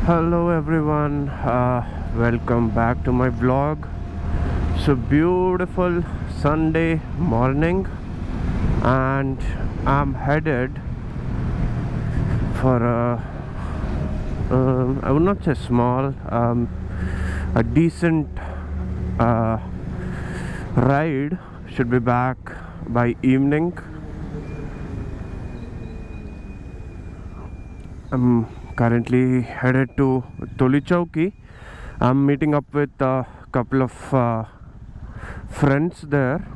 Hello everyone, welcome back to my vlog. So beautiful Sunday morning, and I'm headed for I would not say small, a decent ride. Should be back by evening. I'm currently headed to Tolichowki. I'm meeting up with a couple of friends there,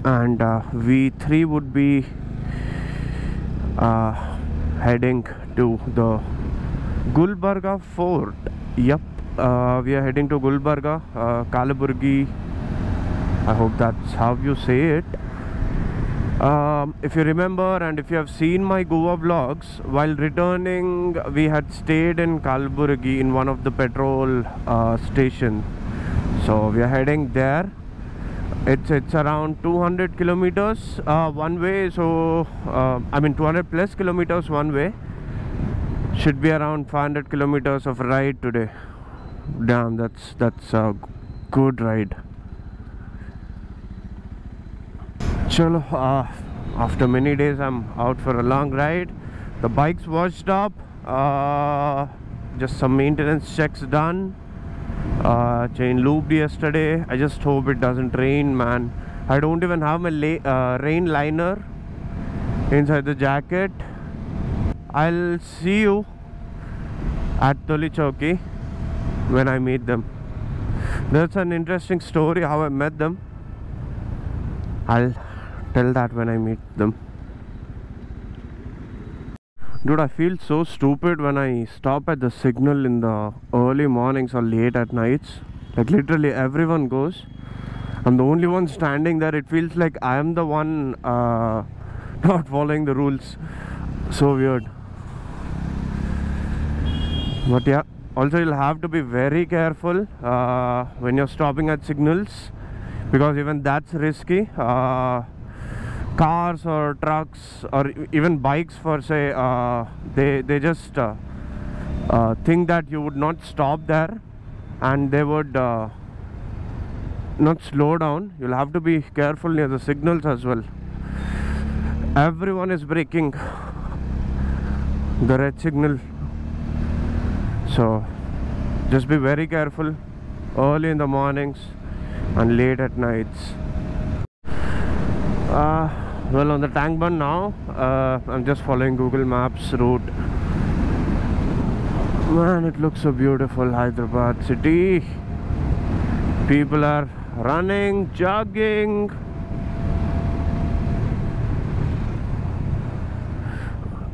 and we three would be heading to the Gulbarga Fort. Yep, we are heading to Gulbarga, Kalaburgi. I hope that's how you say it. If you remember, and if you have seen my Goa vlogs, while returning we had stayed in Kalaburgi in one of the petrol station. So we are heading there. It's around 200 kilometers one way, so I mean 200 plus kilometers one way. Should be around 500 kilometers of ride today. Damn, that's a good ride. Chalo, after many days I'm out for a long ride. The bike's washed up, just some maintenance checks done, chain looped yesterday. I just hope it doesn't rain, man. I don't even have my rain liner inside the jacket. I'll see you at Tolichowki when I meet them. That's an interesting story how I met them. I'll tell that when I meet them. Dude, I feel so stupid when I stop at the signal in the early mornings or late at nights. Like literally everyone goes. I'm the only one standing there. It feels like I am the one not following the rules. So weird. But yeah, also you'll have to be very careful when you're stopping at signals, because even that's risky. Cars or trucks or even bikes for say, they just think that you would not stop there, and they would not slow down. You'll have to be careful near the signals as well. Everyone is braking the red signal, so just be very careful early in the mornings and late at nights. Well, on the tank bund now, I'm just following Google Maps route. Man, it looks so beautiful, Hyderabad city. People are running, jogging.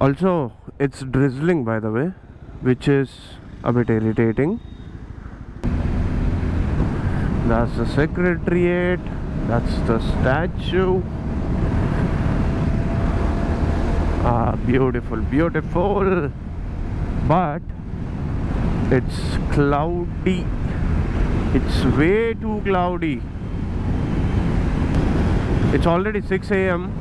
Also, it's drizzling, by the way, which is a bit irritating. That's the Secretariat. That's the statue. Beautiful, beautiful. But it's cloudy. It's way too cloudy. It's already 6 AM,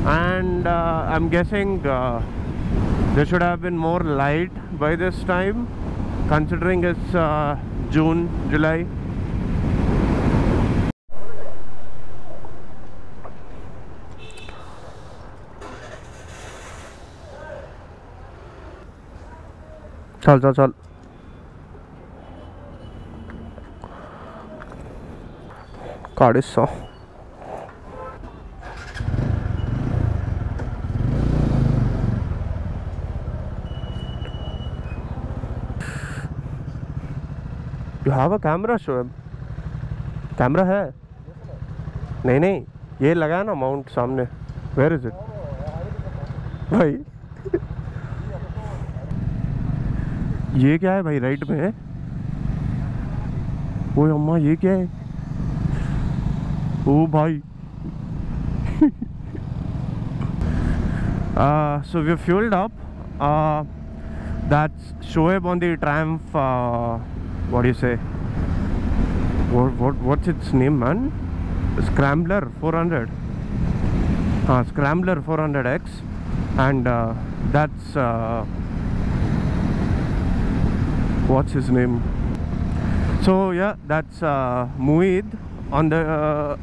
and I'm guessing there should have been more light by this time, considering it's June, July. चल काढ़िस्सा You have a camera, Shoaib? Camera है? नहीं, ये लगा है ना mount सामने. Where is it? भाई ये क्या है भाई? राइट में है. ओ अम्मा, ये क्या है? ओ भाई. So we're fueled up. That's Shoaib on the Triumph. What do you say? What's its name, man? Scrambler 400. Scrambler 400X, and that's what's his name. So yeah, that's Muid on the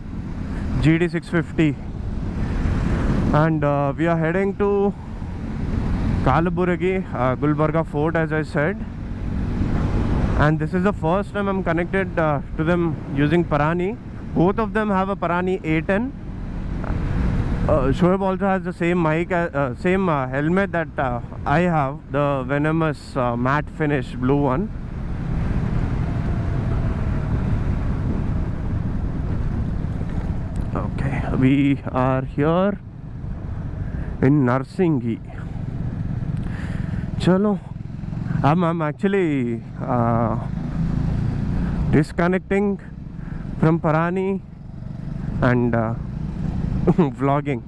GD 650, and we are heading to Kalaburagi, Gulbarga Fort, as I said. And this is the first time I'm connected to them using Parani. Both of them have a Parani A10. Shoaib also has the same mic, same helmet that I have, the Venomous matte finish blue one. Okay, we are here in Narsinghi. Chalo, I'm actually disconnecting from Parani and vlogging.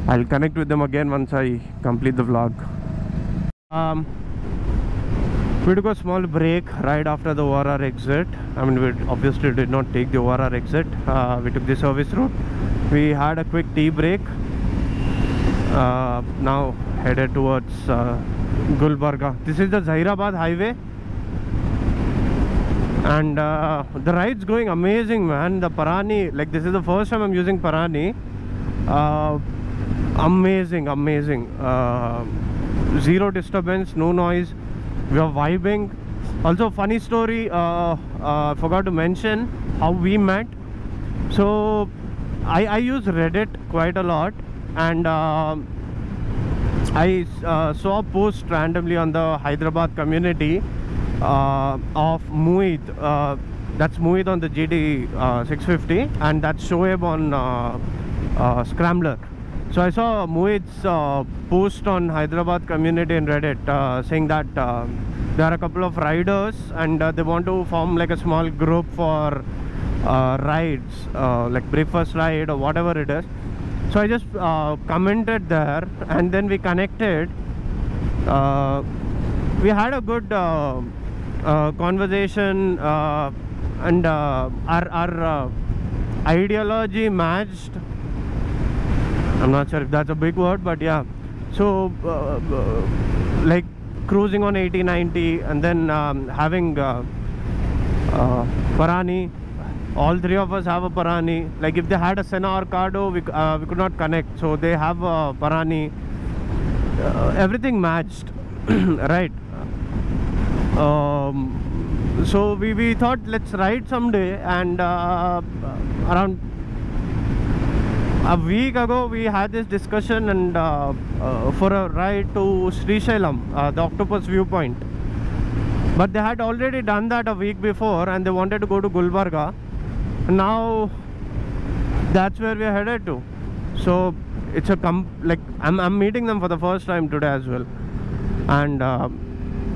I'll connect with them again once I complete the vlog. We took a small break right after the ORR exit. I mean, we obviously did not take the ORR exit. We took the service route. We had a quick tea break. Now headed towards Gulbarga. This is the Zahirabad highway, and the ride's going amazing, man. The Parani, like, this is the first time I'm using Parani. Amazing. Zero disturbance, no noise. We are vibing. Also, funny story, forgot to mention how we met. So I use Reddit quite a lot, and I saw a post randomly on the Hyderabad community of Muid. That's Muid on the GD 650, and that's Shoaib on Scrambler. So I saw Muid's post on Hyderabad community in Reddit saying that there are a couple of riders, and they want to form like a small group for rides, like breakfast ride or whatever it is. So I just commented there, and then we connected. We had a good conversation, and our ideology matched. I'm not sure if that's a big word, but yeah. So like cruising on 80-90, and then having Parani. All three of us have a Parani. Like, if they had a Senna or Cardo, we could not connect. So they have a Parani. Everything matched, right? So we thought, let's ride someday. And around a week ago, we had this discussion, and for a ride to Srisailam, the Octopus Viewpoint. But they had already done that a week before, and they wanted to go to Gulbarga. Now that's where we are headed to. So it's a like I'm meeting them for the first time today as well, and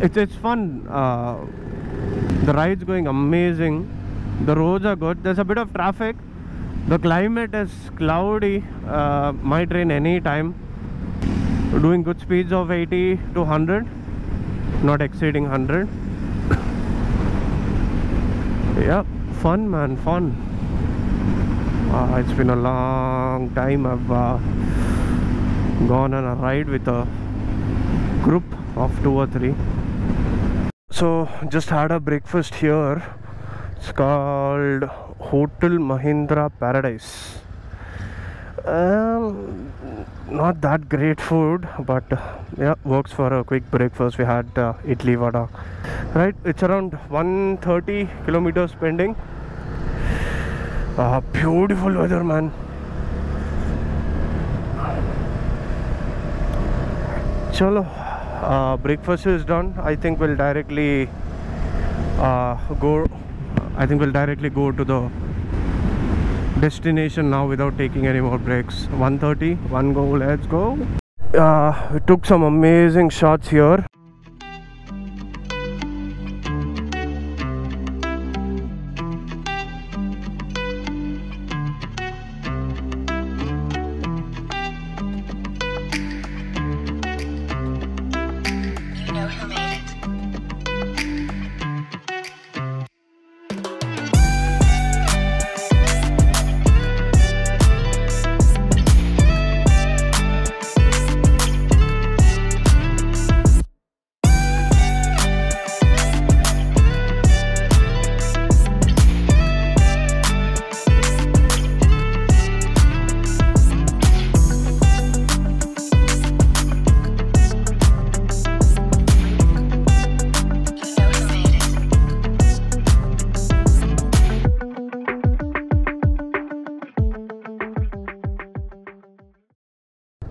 it's fun. The ride's going amazing. The roads are good. There's a bit of traffic. The climate is cloudy. Might rain any time. We're doing good speeds of 80 to 100, not exceeding 100. Yeah, fun, man, fun. It's been a long time I've gone on a ride with a group of 2 or 3. So just had a breakfast here. It's called Hotel Mahindra Paradise. Not that great food, but yeah, works for a quick breakfast. We had idli vada. Right, it's around 130 kilometers pending. Beautiful weather, man. Chalo, breakfast is done. I think we'll directly go to the destination now without taking any more breaks. 1:30, one go, let's go. We took some amazing shots here.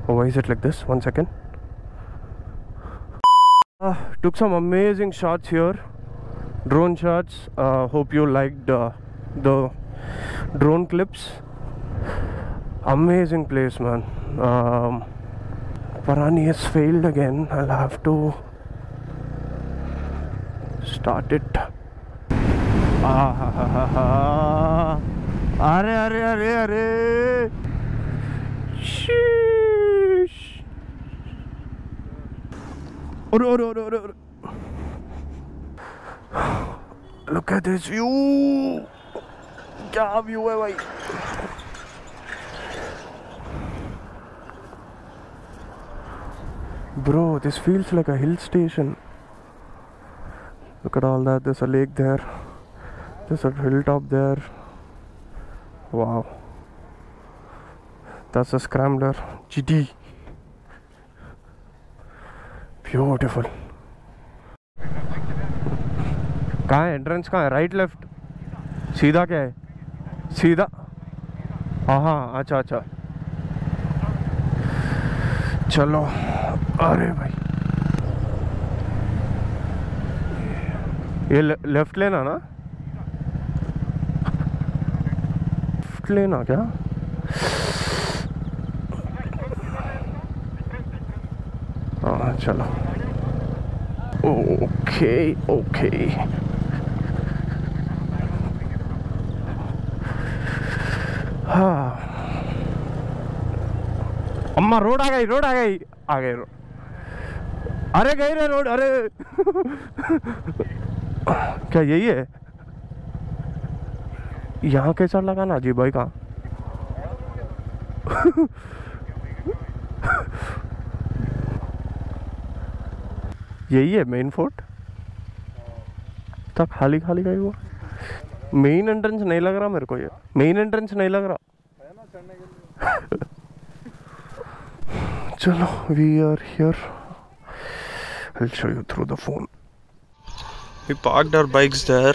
Oh, why is it like this? 1 second. Took some amazing shots here, drone shots. Hope you liked the drone clips. Amazing place, man. Parani has failed again. I'll have to start it. Arre. Sheesh. Or. Look at this view. क्या view है भाई. Bro, this feels like a hill station. Look at all that. There's a lake there. There's a hilltop there. Wow. That's a scrambler. GT. Beautiful. कहाँ है entrance? कहाँ है? Right left सीधा? क्या है सीधा? हाँ अच्छा चलो. अरे भाई ये लेफ्ट लेना ना? लेफ्ट लेना क्या? हाँ चलो. ओके. हाँ अम्मा रोड आ गई रोड. अरे गई रे रोड. अरे क्या यही है? यहाँ कैसा लगा ना जी भाई? कहाँ? यही है मेन फोर्ट? तक खाली का ही हुआ. मेन एंट्रेंस नहीं लग रहा मेरे को. ये मेन एंट्रेंस नहीं लग रहा. चलो, we are here. I'll show you through the phone. We parked our bikes there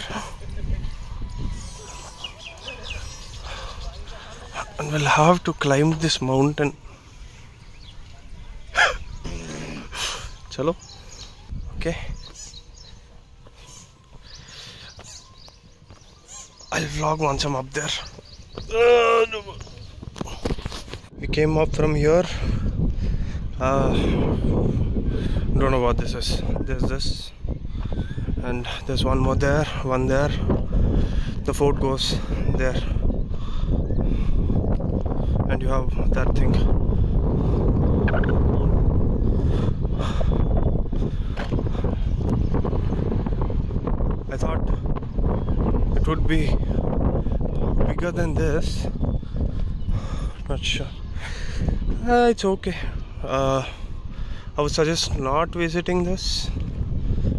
and we'll have to climb this mountain. Chalo. Okay. I'll vlog once I'm up there. We came up from here. Don't know what this is. There's this, and there's one more there, one there. The fort goes there, and you have that thing. I thought it would be bigger than this. Not sure. It's okay. I would suggest not visiting this.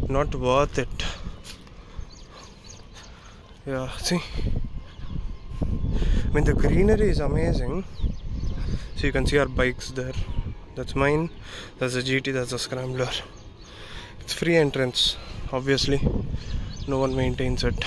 Not worth it. Yeah, see, I mean the greenery is amazing. So you can see our bikes there. That's mine, that's a GT, that's a scrambler. It's free entrance, obviously. No one maintains it.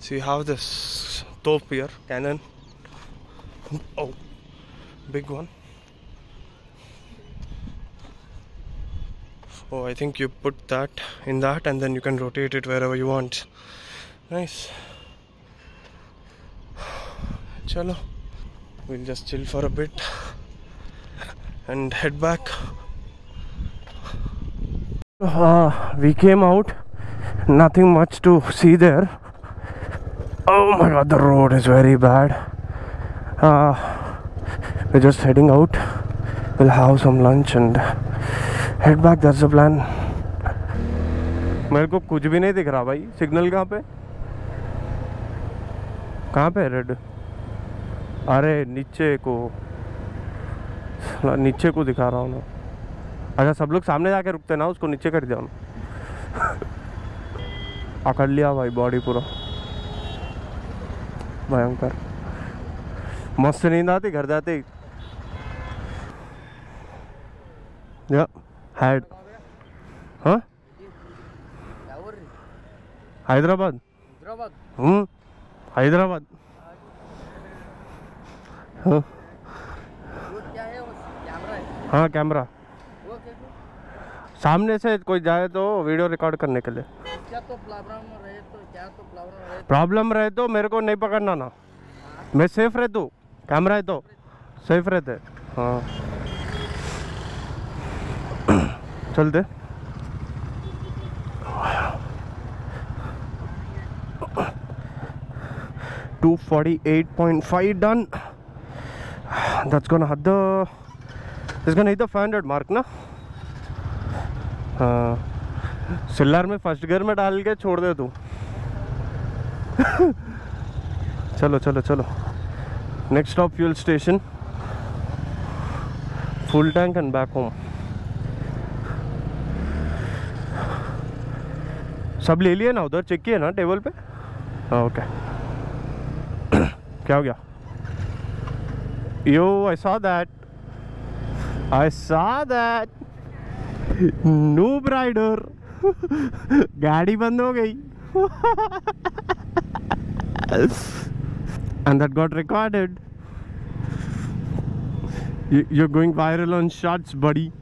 So you have this top here, cannon. Oh, big one. Oh, I think you put that in that and then you can rotate it wherever you want. Nice. Chalo, we'll just chill for a bit and head back. We came out, nothing much to see there. Oh my god, the road is very bad. We're just heading out. We'll have some lunch and head back. That's the plan. मेरे को कुछ भी नहीं दिख रहा भाई. Signal कहाँ पे? कहाँ पे रेड? अरे नीचे को दिखा रहा हूँ ना. अच्छा, सब लोग सामने जाके रुकते ना, उसको नीचे कर दिया ना. अकड़ लिया भाई बॉडी पूरा. भयंकर. मस्त नींद आती घर जाते ही. Yeah, had. Huh? Hyderabad Hyderabad Hyderabad हाँ वो क्या है, वो कैमरा है? हाँ कैमरा वो कैसे? सामने से कोई जाए तो वीडियो रिकॉर्ड करने के लिए। क्या तो प्रॉब्लम रहे प्रॉब्लम रहे तो मेरे को नहीं पकड़ना ना, मैं सेफ रहता हूँ, कैमरा है तो सेफ रहते। हाँ चलते। $248.5 done. That's gonna hit the, it's gonna hit the 500 mark ना। हाँ सिल्लर में फर्स्ट गियर में डाल के छोड़ दे तू। चलो चलो चलो, next stop fuel station, full tank and back home. सब ले लिए ना, उधर चेक किए ना टेबल पे? हाँ ओके। क्या हो गया? Yo I saw that, I saw that. Noob rider. गाड़ी बंद हो गई। And that got recorded. You're going viral on shots, buddy.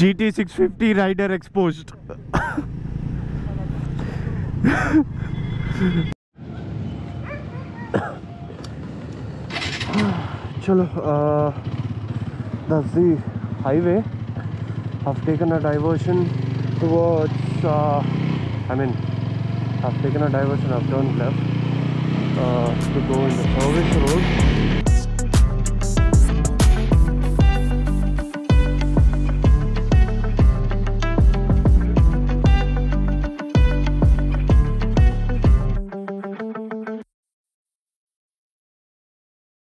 GT 650 rider exposed. Chalo, that's the highway. I've taken a diversion towards, I've taken a diversion, I've turned left to go in the service road.